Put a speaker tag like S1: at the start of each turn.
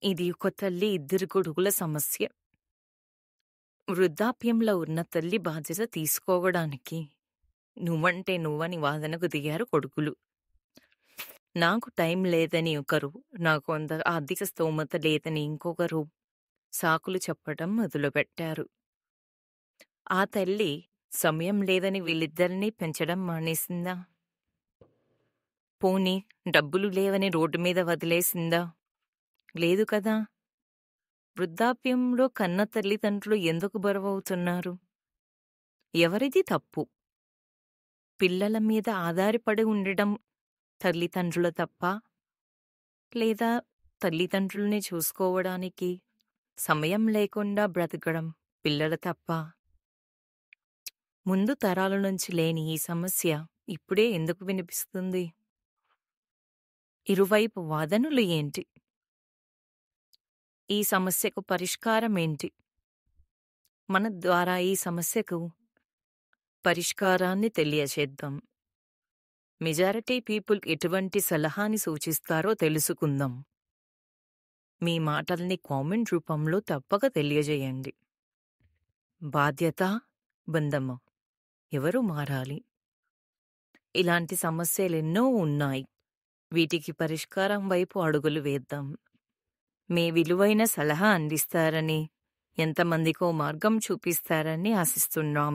S1: ఇది ఒక తల్లి ఇద్దరు కొడుకుల సమస్య. వృద్ధాప్యంలో ఉన్న తల్లి బాధ్యత తీసుకోవడానికి నువ్వంటే నువ్వని వాదనకు దిగారు కొడుకులు. నాకు టైం లేదని ఒకరు, నాకు అంత ఆర్థిక స్తోమత లేదని ఇంకొకరు సాకులు చెప్పటం మొదలుపెట్టారు. ఆ తల్లి సమయం లేదని వీళ్ళిద్దరినీ పెంచడం మానేసిందా? పోనీ డబ్బులు లేవని రోడ్డు మీద వదిలేసిందా? లేదు కదా! వృద్ధాప్యంలో కన్న తల్లిదండ్రులు ఎందుకు బరువవుతున్నారు? ఎవరిది తప్పు? పిల్లల మీద ఆధారపడి ఉండడం తల్లిదండ్రుల తప్పా? లేదా తల్లిదండ్రుల్ని చూసుకోవడానికి సమయం లేకుండా బ్రతకడం పిల్లల తప్పా? ముందు తరాల నుంచి లేని ఈ సమస్య ఇప్పుడే ఎందుకు వినిపిస్తుంది? ఇరువైపు వాదనలు ఏంటి? ఈ సమస్యకు పరిష్కారం ఏంటి? మన ద్వారా ఈ సమస్యకు పరిష్కారాన్ని తెలియచేద్దాం. మెజారిటీ పీపుల్ ఎటువంటి సలహాని సూచిస్తారో తెలుసుకుందాం. మీ మాటల్ని కామెంట్ రూపంలో తప్పక తెలియజేయండి. బాధ్యత, బంధము ఎవరు మారాలి? ఇలాంటి సమస్యలెన్నో ఉన్నాయి. వీటికి పరిష్కారం వైపు అడుగులు వేద్దాం. మీ విలువైన సలహా అందిస్తారని, ఎంతమందికో మార్గం చూపిస్తారని ఆశిస్తున్నాం.